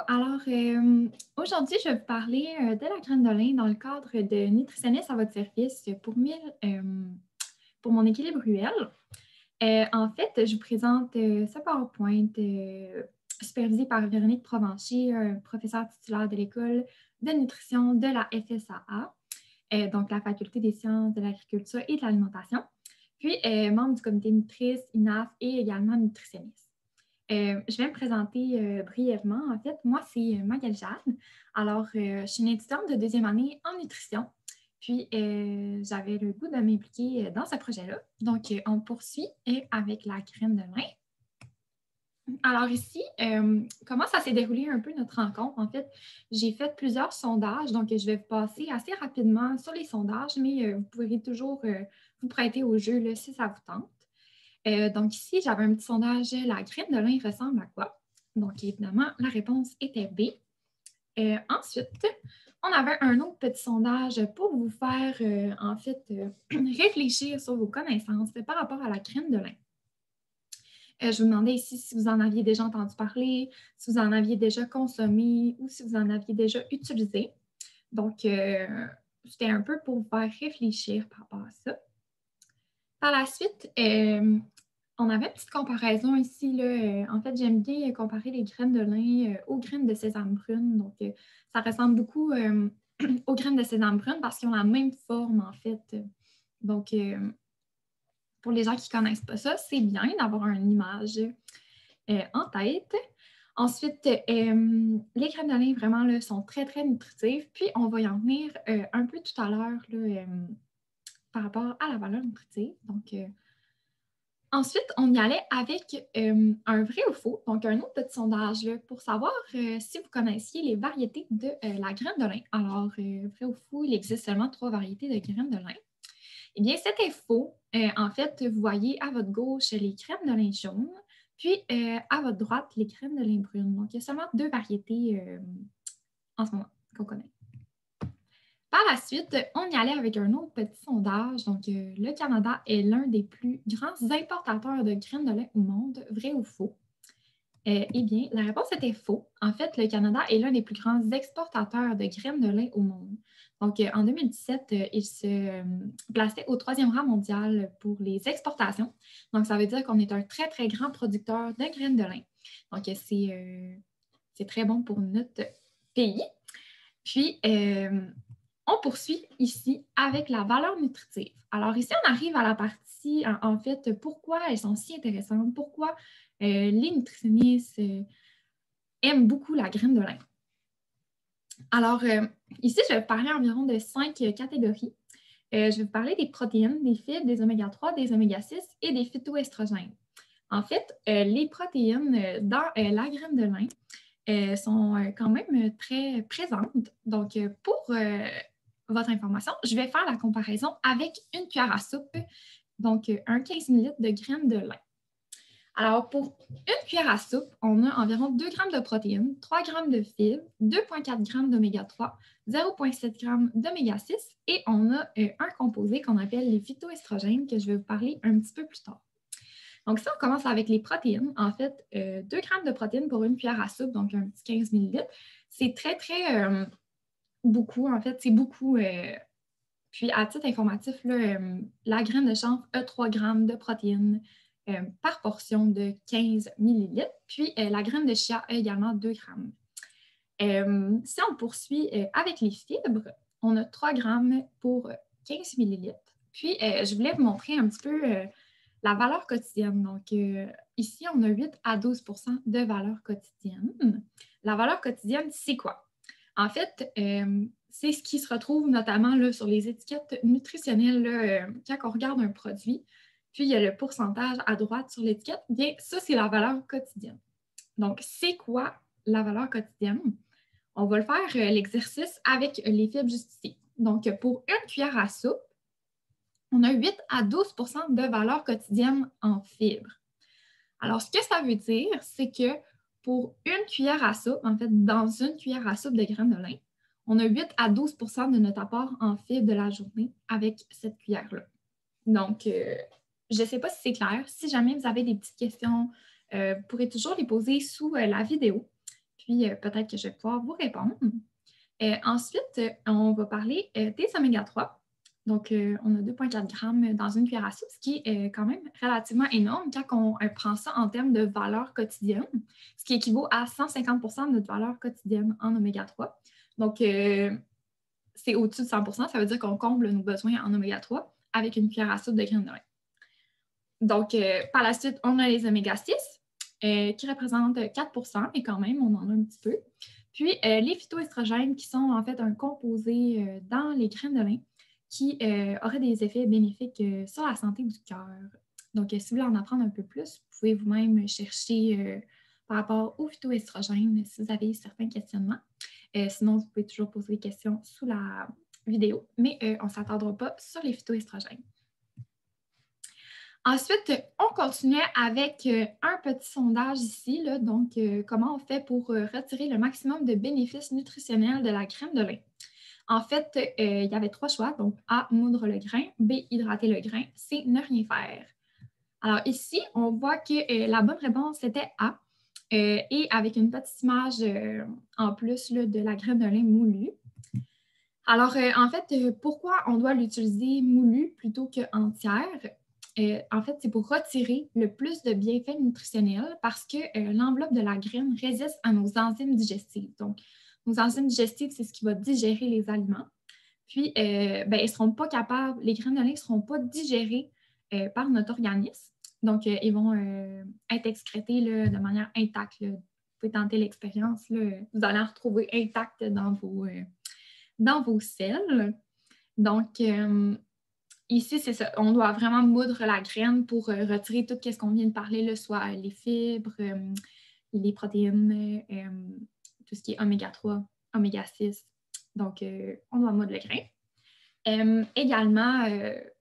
Aujourd'hui, je vais vous parler de la graine de lin dans le cadre de nutritionniste à votre service pour mon équilibre UL. En fait, je vous présente ce PowerPoint supervisé par Véronique Provencher, professeure titulaire de l'école de nutrition de la FSAA, donc la Faculté des sciences de l'agriculture et de l'alimentation, puis membre du comité nutrice, INAF et également nutritionniste. Je vais me présenter brièvement. En fait, moi, c'est Magali Jade. Alors, je suis une étudiante de deuxième année en nutrition. Puis, j'avais le goût de m'impliquer dans ce projet-là. Donc, on poursuit avec la graine de lin. Alors ici, comment ça s'est déroulé un peu notre rencontre? En fait, j'ai fait plusieurs sondages, donc je vais vous passer assez rapidement sur les sondages, mais vous pourrez toujours vous prêter au jeu là, si ça vous tente. Donc ici, j'avais un petit sondage, la graine de lin ressemble à quoi? Donc évidemment, la réponse était B. Ensuite, on avait un autre petit sondage pour vous faire réfléchir sur vos connaissances par rapport à la graine de lin. Je vous demandais ici si vous en aviez déjà entendu parler, si vous en aviez déjà consommé ou si vous en aviez déjà utilisé. Donc, c'était un peu pour vous faire réfléchir par rapport à ça. Par la suite, on avait une petite comparaison ici. Là, en fait, j'aime bien comparer les graines de lin aux graines de sésame brune. Donc, ça ressemble beaucoup aux graines de sésame brune parce qu'ils ont la même forme, en fait. Donc, pour les gens qui ne connaissent pas ça, c'est bien d'avoir une image en tête. Ensuite, les graines de lin, vraiment, là, sont très, très nutritives. Puis, on va y en venir un peu tout à l'heure par rapport à la valeur nutritive. Donc, ensuite, on y allait avec un vrai ou faux, donc un autre petit sondage là, pour savoir si vous connaissiez les variétés de la graine de lin. Alors, vrai ou faux, il existe seulement 3 variétés de graines de lin. Eh bien, c'était faux. En fait, vous voyez à votre gauche les graines de lin jaune, puis à votre droite, les graines de lin brune. Donc, il y a seulement 2 variétés en ce moment qu'on connaît. Par la suite, on y allait avec un autre petit sondage. Donc, le Canada est l'un des plus grands importateurs de graines de lin au monde, vrai ou faux? Eh bien, la réponse était faux. En fait, le Canada est l'un des plus grands exportateurs de graines de lin au monde. Donc, en 2017, il se plaçait au 3e rang mondial pour les exportations. Donc, ça veut dire qu'on est un très, très grand producteur de graines de lin. Donc, c'est très bon pour notre pays. Puis, on poursuit ici avec la valeur nutritive. Alors ici, on arrive à la partie, en fait, pourquoi elles sont si intéressantes, pourquoi les nutritionnistes aiment beaucoup la graine de lin. Alors, ici, je vais vous parler environ de 5 catégories. Je vais vous parler des protéines, des fibres, des oméga-3, des oméga-6 et des phytoestrogènes. En fait, les protéines dans la graine de lin sont quand même très présentes. Donc, pour votre information, je vais faire la comparaison avec une cuillère à soupe, donc un 15 ml de graines de lin. Alors, pour une cuillère à soupe, on a environ 2 g de protéines, 3 g de fibres, 2,4 g d'oméga-3, 0,7 g d'oméga-6 et on a un composé qu'on appelle les phytoestrogènes que je vais vous parler un petit peu plus tard. Donc, si on commence avec les protéines, en fait, 2 g de protéines pour une cuillère à soupe, donc un petit 15 ml, c'est très, très beaucoup. En fait, c'est beaucoup. Puis, à titre informatif, là, la graine de chanvre a 3 g de protéines par portion de 15 ml. Puis, la graine de chia a également 2 g. Si on poursuit avec les fibres, on a 3 g pour 15 ml. Puis, je voulais vous montrer un petit peu la valeur quotidienne. Donc, ici, on a 8 à 12 de valeur quotidienne. La valeur quotidienne, c'est quoi? En fait, c'est ce qui se retrouve notamment là, sur les étiquettes nutritionnelles là, quand on regarde un produit. Puis, il y a le pourcentage à droite sur l'étiquette. Bien, ça, c'est la valeur quotidienne. Donc, c'est quoi la valeur quotidienne? On va le faire l'exercice avec les fibres juste ici. Donc, pour une cuillère à soupe, on a 8 à 12 de valeur quotidienne en fibres. Alors, ce que ça veut dire, c'est que pour une cuillère à soupe, en fait, dans une cuillère à soupe de graines de lin, on a 8 à 12 de notre apport en fibres de la journée avec cette cuillère-là. Donc, je ne sais pas si c'est clair. Si jamais vous avez des petites questions, vous pourrez toujours les poser sous la vidéo. Puis peut-être que je vais pouvoir vous répondre. Ensuite, on va parler des oméga-3. Donc, on a 2,4 grammes dans une cuillère à soupe, ce qui est quand même relativement énorme quand on prend ça en termes de valeur quotidienne, ce qui équivaut à 150 de notre valeur quotidienne en oméga-3. Donc, c'est au-dessus de 100 ça veut dire qu'on comble nos besoins en oméga-3 avec une cuillère à soupe de graines de lin. Donc, par la suite, on a les oméga-6 qui représentent 4 mais quand même, on en a un petit peu. Puis, les phytoestrogènes qui sont en fait un composé dans les graines de lin qui auraient des effets bénéfiques sur la santé du cœur. Donc, si vous voulez en apprendre un peu plus, vous pouvez vous-même chercher par rapport aux phytoestrogènes si vous avez certains questionnements. Sinon, vous pouvez toujours poser des questions sous la vidéo, mais on ne s'attendra pas sur les phytoestrogènes. Ensuite, on continuait avec un petit sondage ici, là, donc comment on fait pour retirer le maximum de bénéfices nutritionnels de la graine de lin. En fait, il y avait 3 choix, donc A, moudre le grain, B, hydrater le grain, C, ne rien faire. Alors ici, on voit que la bonne réponse était A, et avec une petite image en plus là, de la graine de lin moulue. Alors, en fait, pourquoi on doit l'utiliser moulue plutôt qu'entière? En fait, c'est pour retirer le plus de bienfaits nutritionnels parce que l'enveloppe de la graine résiste à nos enzymes digestives. Donc, nos enzymes digestives, c'est ce qui va digérer les aliments. Puis, elles seront pas capables, les graines de lin ne seront pas digérées par notre organisme. Donc, ils vont être excrétés là, de manière intacte. Là. Vous pouvez tenter l'expérience. Vous allez en retrouver intacte dans vos selles. Donc, ici, c'est ça. On doit vraiment moudre la graine pour retirer tout ce qu'on vient de parler, là, soit les fibres, les protéines, tout ce qui est oméga-3, oméga-6. Donc, on doit moudre le grain. Également,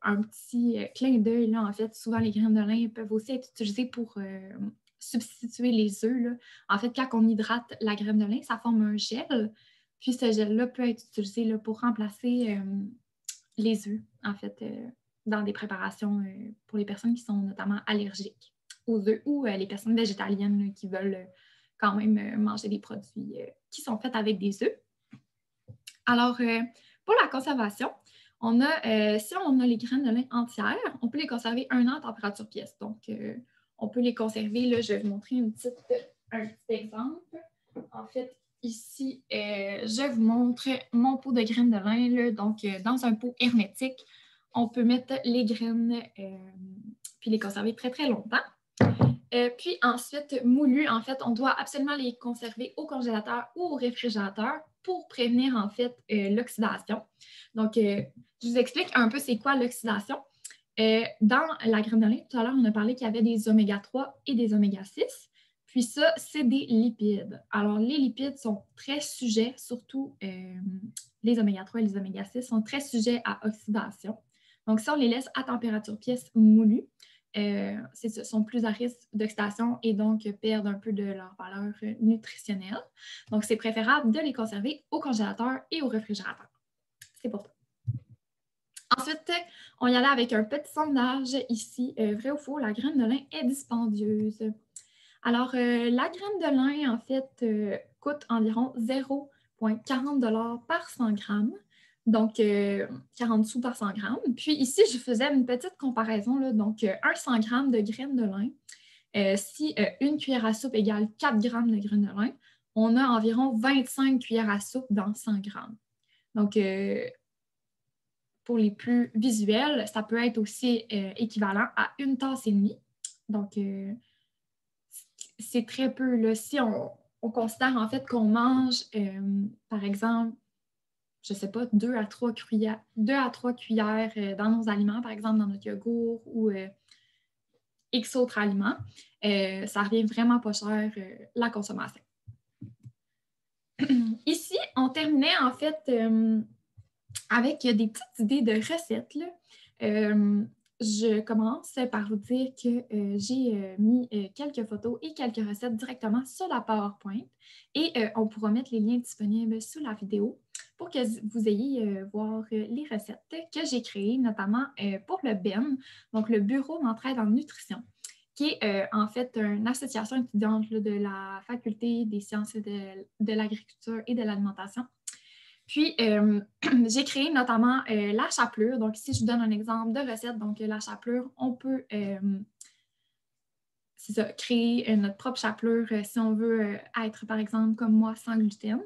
un petit clin d'œil, là, en fait, souvent les graines de lin peuvent aussi être utilisées pour substituer les œufs. Là. En fait, quand on hydrate la graine de lin, ça forme un gel. Puis ce gel-là peut être utilisé là, pour remplacer les œufs, en fait, dans des préparations pour les personnes qui sont notamment allergiques aux œufs ou les personnes végétaliennes là, qui veulent quand même manger des produits qui sont faits avec des œufs. Alors, pour la conservation, on a, si on a les graines de lin entières, on peut les conserver 1 an à température pièce. Donc, on peut les conserver, là, je vais vous montrer un petit exemple. En fait, ici, je vous montre mon pot de graines de lin. Là, donc, dans un pot hermétique, on peut mettre les graines puis les conserver très, très longtemps. Puis ensuite, moulus, en fait, on doit absolument les conserver au congélateur ou au réfrigérateur pour prévenir, en fait, l'oxydation. Donc, je vous explique un peu c'est quoi l'oxydation. Dans la graine de lin, tout à l'heure, on a parlé qu'il y avait des oméga-3 et des oméga-6. Puis ça, c'est des lipides. Alors, les lipides sont très sujets, surtout les oméga-3 et les oméga-6 sont très sujets à oxydation. Donc, si on les laisse à température pièce moulue, sont plus à risque d'oxydation et donc perdent un peu de leur valeur nutritionnelle. Donc, c'est préférable de les conserver au congélateur et au réfrigérateur. C'est pour ça. Ensuite, on y allait avec un petit sondage ici. Vrai ou faux, la graine de lin est dispendieuse. Alors, la graine de lin, en fait, coûte environ 0,40 $ par 100 grammes. Donc, 40 sous par 100 grammes. Puis ici, je faisais une petite comparaison. Là, donc, un 100 grammes de graines de lin, si une cuillère à soupe égale 4 grammes de graines de lin, on a environ 25 cuillères à soupe dans 100 grammes. Donc, pour les plus visuels, ça peut être aussi équivalent à 1 tasse et demie. Donc, c'est très peu. Là. Si on considère en fait qu'on mange, par exemple, je ne sais pas, 2 à 3 cuillères dans nos aliments, par exemple dans notre yogourt ou X autres aliments, ça revient vraiment pas cher la consommation. Ici, on terminait en fait avec des petites idées de recettes. Là. Je commence par vous dire que j'ai mis quelques photos et quelques recettes directement sur la PowerPoint et on pourra mettre les liens disponibles sous la vidéo pour que vous ayez voir les recettes que j'ai créées, notamment pour le BEN, donc le Bureau d'entraide en nutrition, qui est en fait une association étudiante là, de la Faculté des sciences et de l'agriculture et de l'alimentation. Puis, j'ai créé notamment la chapelure. Donc, ici, je vous donne un exemple de recette. Donc, la chapelure, on peut c'est ça, créer notre propre chapelure si on veut être, par exemple, comme moi, sans gluten,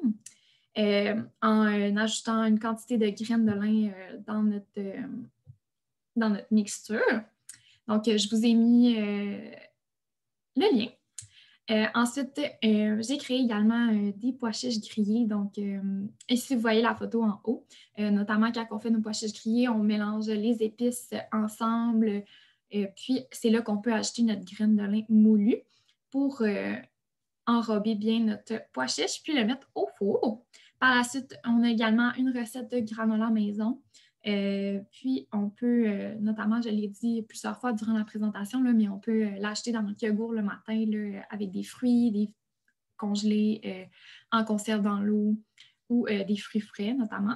en ajoutant une quantité de graines de lin dans notre mixture. Donc, je vous ai mis le lien. Ensuite, j'ai créé également des pois chiches grillés. Donc, ici, vous voyez la photo en haut. Notamment, quand on fait nos pois chiches grillés, on mélange les épices ensemble. Puis, c'est là qu'on peut ajouter notre graine de lin moulue pour enrober bien notre pois chiche, puis le mettre au four. Par la suite, on a également une recette de granola maison. Puis, on peut, notamment, je l'ai dit plusieurs fois durant la présentation, là, mais on peut l'acheter dans notre yogourt le matin là, avec des fruits, des congelés en conserve dans l'eau ou des fruits frais, notamment.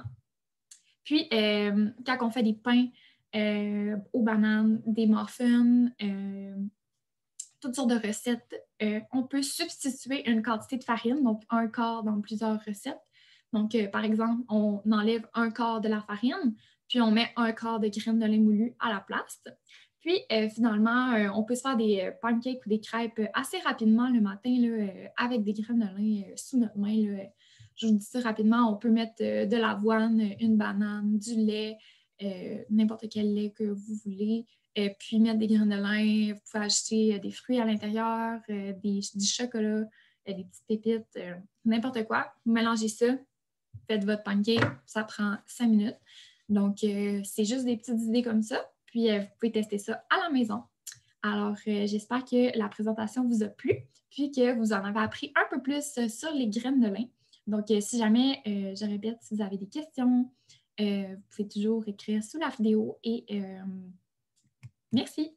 Puis, quand on fait des pains aux bananes, des muffins, toutes sortes de recettes, on peut substituer une quantité de farine, donc un quart dans plusieurs recettes. Donc, par exemple, on enlève un quart de la farine, puis on met un quart de graines de lin moulu à la place. Puis, finalement, on peut se faire des pancakes ou des crêpes assez rapidement le matin là, avec des graines de lin sous notre main. Là. Je vous dis ça rapidement, on peut mettre de l'avoine, une banane, du lait, n'importe quel lait que vous voulez. Puis mettre des graines de lin, vous pouvez ajouter des fruits à l'intérieur, du chocolat, des petites pépites, n'importe quoi. Vous mélangez ça, faites votre pancake, ça prend 5 minutes. Donc, c'est juste des petites idées comme ça. Puis, vous pouvez tester ça à la maison. Alors, j'espère que la présentation vous a plu, puis que vous en avez appris un peu plus sur les graines de lin. Donc, si jamais, je répète, si vous avez des questions, vous pouvez toujours écrire sous la vidéo et merci.